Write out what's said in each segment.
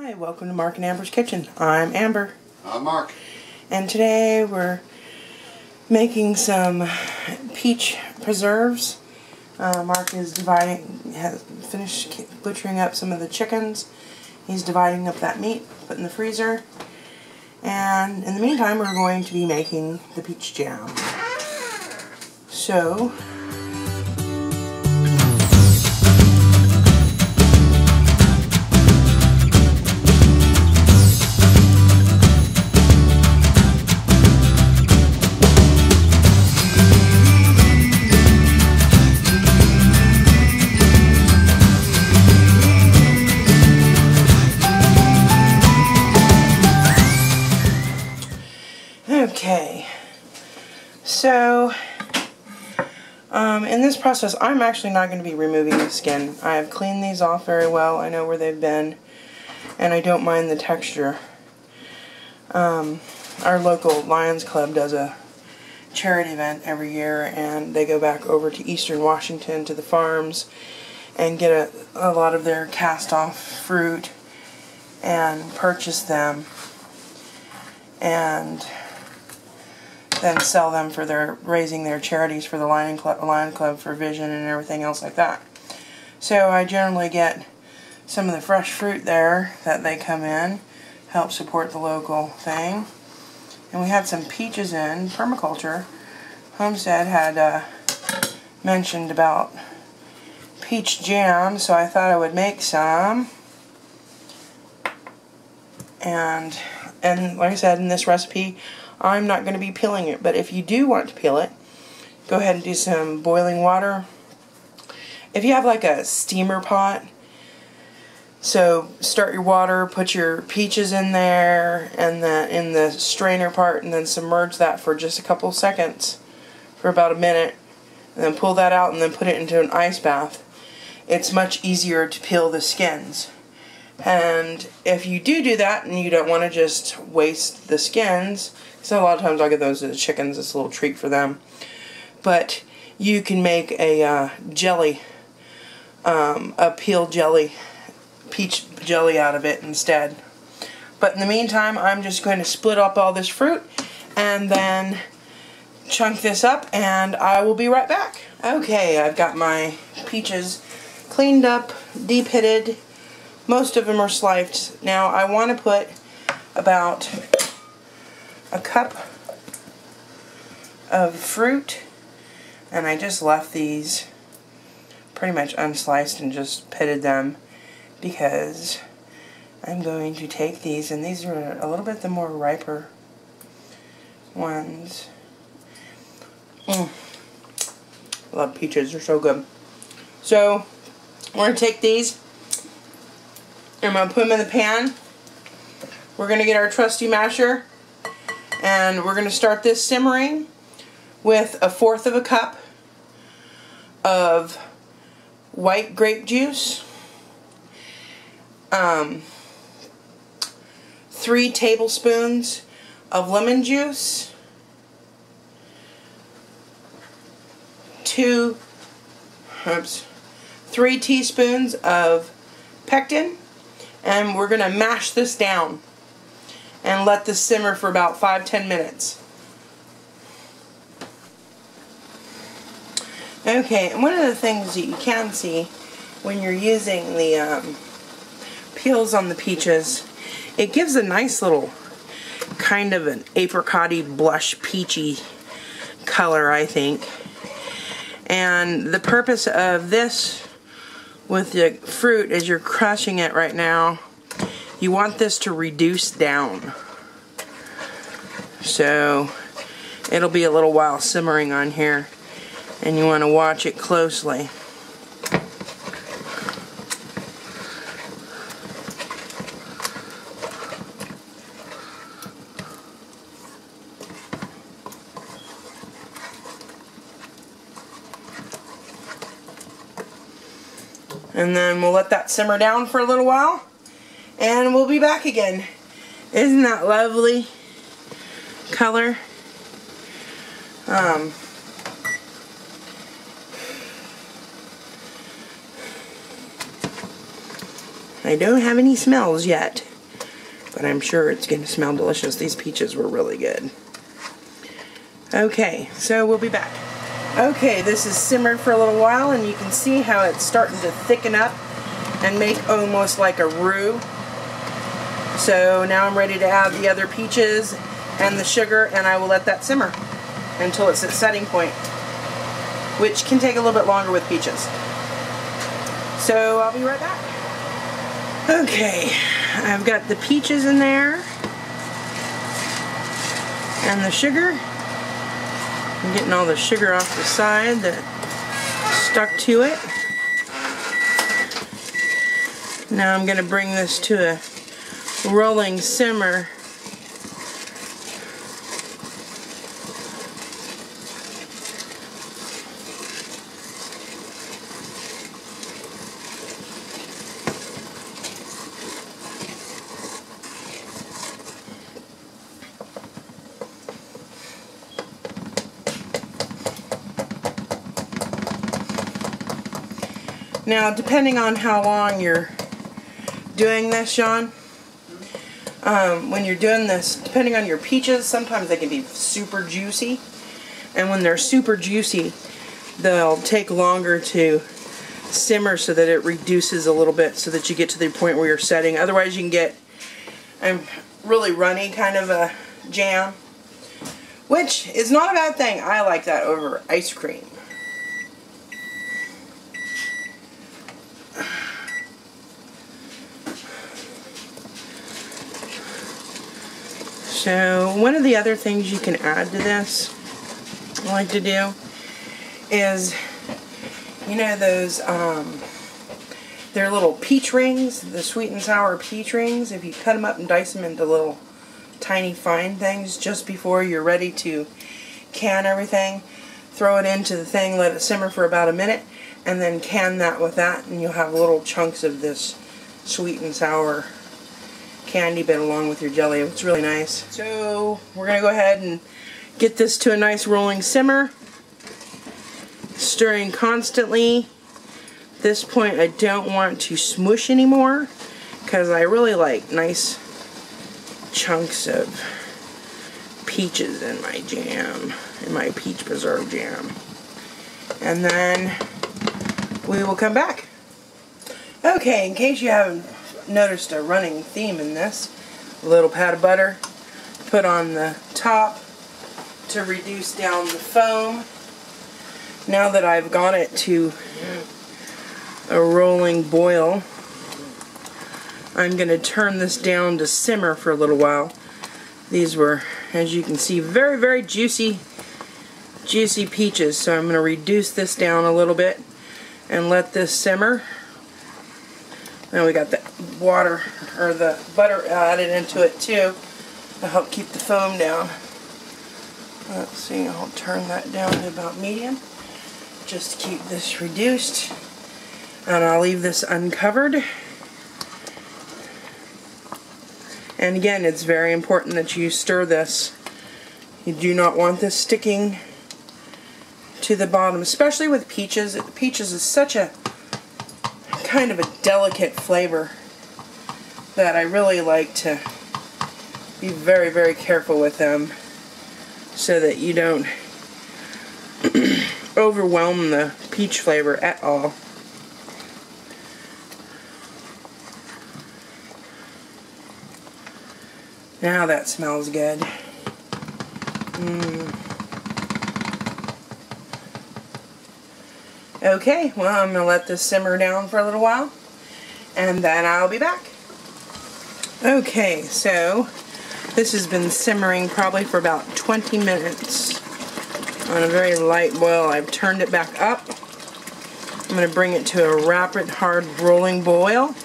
Hi, welcome to Mark and Amber's Kitchen. I'm Amber. I'm Mark. And today we're making some peach preserves. Mark has finished butchering up some of the chickens. He's dividing up that meat, put in the freezer. And in the meantime, we're going to be making the peach jam. So, okay, so in this process I'm actually not going to be removing the skin. I have cleaned these off very well. I know where they've been and I don't mind the texture. Our local Lions Club does a charity event every year and they go back over to Eastern Washington to the farms and get a lot of their cast off fruit and purchase them and then sell them for raising their charities for the Lion Club for Vision and everything else like that. So I generally get some of the fresh fruit there that they come in, help support the local thing. And we had some peaches in permaculture. Homestead had mentioned about peach jam, so I thought I would make some. And like I said, in this recipe, I'm not going to be peeling it, but if you do want to peel it, go ahead and do some boiling water. If you have like a steamer pot, so start your water, put your peaches in there, and then in the strainer part, and then submerge that for just a couple seconds, for about a minute, and then pull that out and then put it into an ice bath. It's much easier to peel the skins. And if you do that and you don't want to just waste the skins, so a lot of times I'll get those to the chickens, it's a little treat for them, but you can make a jelly, a peel jelly, peach jelly out of it instead. But in the meantime, I'm just going to split up all this fruit and then chunk this up and I will be right back. Okay, I've got my peaches cleaned up, de-pitted. Most of them are sliced. Now I want to put about a cup of fruit, and I just left these pretty much unsliced and just pitted them because I'm going to take these, and these are a little bit the more riper ones. I love peaches, they're so good. So we're going to take these, I'm going to put them in the pan. We're going to get our trusty masher, and we're going to start this simmering with 1/4 cup of white grape juice, 3 tablespoons of lemon juice, 3 teaspoons of pectin, and we're going to mash this down and let this simmer for about 5-10 minutes. Okay, and one of the things that you can see when you're using the peels on the peaches, it gives a nice little kind of an apricot-y, blush, peachy color, I think. And the purpose of this with the fruit is you're crushing it right now. You want this to reduce down. So it'll be a little while simmering on here, and you want to watch it closely. And then we'll let that simmer down for a little while, and we'll be back again. Isn't that lovely color? I don't have any smells yet. but I'm sure it's going to smell delicious. These peaches were really good. Okay, so we'll be back. Okay, this is simmered for a little while, and you can see how it's starting to thicken up and make almost like a roux. So now I'm ready to add the other peaches and the sugar, and I will let that simmer until it's at setting point, which can take a little bit longer with peaches. So I'll be right back. Okay, I've got the peaches in there and the sugar. I'm getting all the sugar off the side that stuck to it. Now I'm going to bring this to a rolling simmer. Now, depending on how long you're doing this, Sean, when you're doing this, depending on your peaches, sometimes they can be super juicy. And when they're super juicy, they'll take longer to simmer so that it reduces a little bit so that you get to the point where you're setting. Otherwise, you can get a really runny kind of a jam, which is not a bad thing. I like that over ice cream. So one of the other things you can add to this, I like to do, is, you know those, they're little peach rings, the sweet and sour peach rings. If you cut them up and dice them into little tiny fine things just before you're ready to can everything, throw it into the thing, let it simmer for about a minute, and then can that with that, and you'll have little chunks of this sweet and sour candy bit along with your jelly. It's really nice. So we're going to go ahead and get this to a nice rolling simmer, stirring constantly. At this point I don't want to smush anymore because I really like nice chunks of peaches in my jam, in my peach preserve jam. And then we will come back. Okay, in case you haven't noticed a running theme in this, a little pat of butter put on the top to reduce down the foam. Now that I've got it to a rolling boil, I'm going to turn this down to simmer for a little while. These were, as you can see, very, very juicy peaches, so I'm going to reduce this down a little bit and let this simmer. Now we got the water, or the butter added into it too to help keep the foam down. Let's see, I'll turn that down to about medium just to keep this reduced. And I'll leave this uncovered. And again, it's very important that you stir this. You do not want this sticking to the bottom, especially with peaches. Peaches is such a kind of a delicate flavor that I really like to be very, very careful with them so that you don't overwhelm the peach flavor at all. Now that smells good. Okay, well, I'm going to let this simmer down for a little while, and then I'll be back. Okay, so this has been simmering probably for about 20 minutes on a very light boil. I've turned it back up. I'm going to bring it to a rapid, hard rolling boil,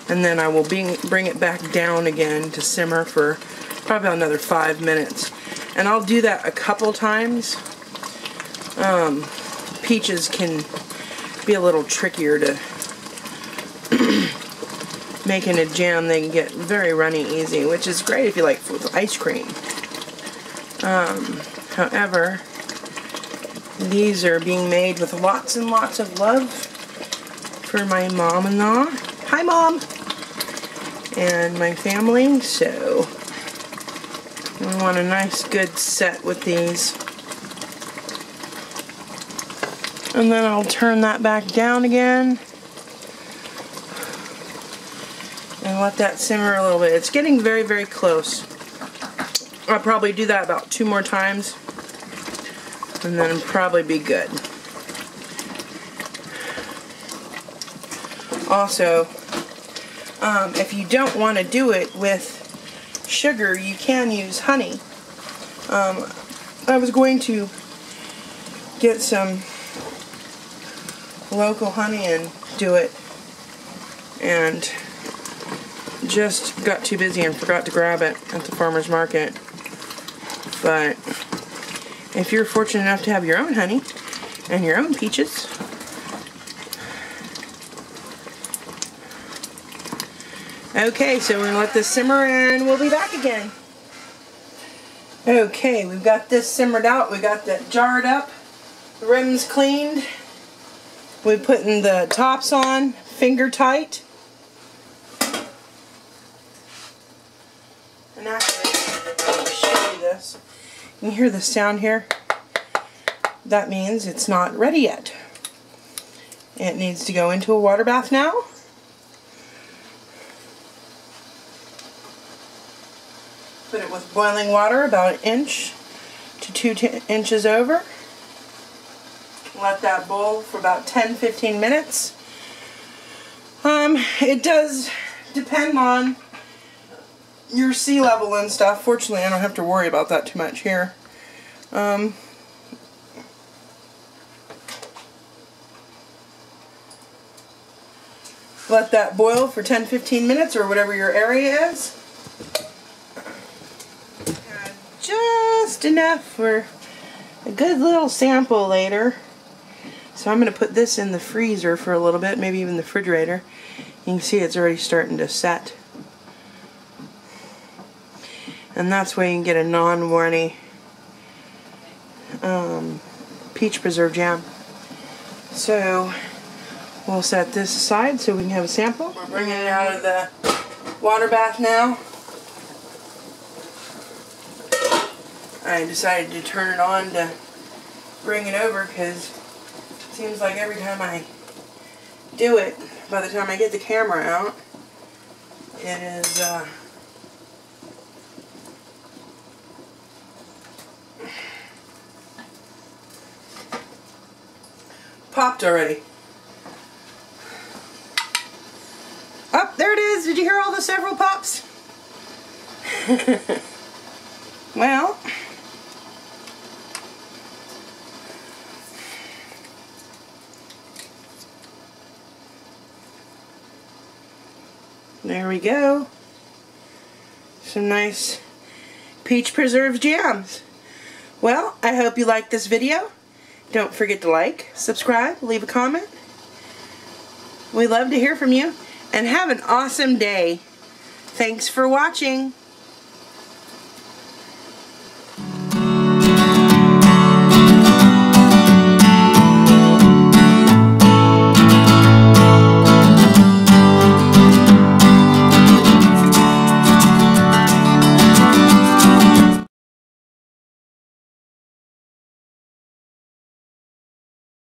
and then I will bring it back down again to simmer for probably another 5 minutes. And I'll do that a couple times. Peaches can be a little trickier to make in a jam. They can get very runny easy, which is great if you like with ice cream. However, these are being made with lots and lots of love for my mom-in-law. Hi, Mom! and my family, so we want a nice good set with these. And then I'll turn that back down again and let that simmer a little bit. It's getting very, very close. I'll probably do that about 2 more times and then it'll probably be good. Also, if you don't want to do it with sugar, you can use honey. I was going to get some local honey and do it, and just got too busy and forgot to grab it at the farmer's market. But if you're fortunate enough to have your own honey and your own peaches, okay, so we're going to let this simmer and we'll be back again. Okay, we've got this simmered out. We got that jarred up, the rims cleaned. We're putting the tops on, finger tight. And actually, I'll show you this. You can hear the sound here? That means it's not ready yet. It needs to go into a water bath now. Put it with boiling water about 1 inch to 2 inches over. Let that boil for about 10-15 minutes. It does depend on your sea level and stuff. Fortunately, I don't have to worry about that too much here. Let that boil for 10-15 minutes or whatever your area is. Just enough for a good little sample later. So I'm going to put this in the freezer for a little bit, maybe even the refrigerator. You can see it's already starting to set. And that's where you can get a non-warty peach preserve jam. So we'll set this aside so we can have a sample. We're bringing it out of the water bath now. I decided to turn it on to bring it over because it seems like every time I do it, by the time I get the camera out, it is popped already. Oh, there it is. Did you hear all the several pops? Well, there we go. Some nice peach preserve jams. Well, I hope you liked this video. Don't forget to like, subscribe, leave a comment. We love to hear from you. And have an awesome day. Thanks for watching.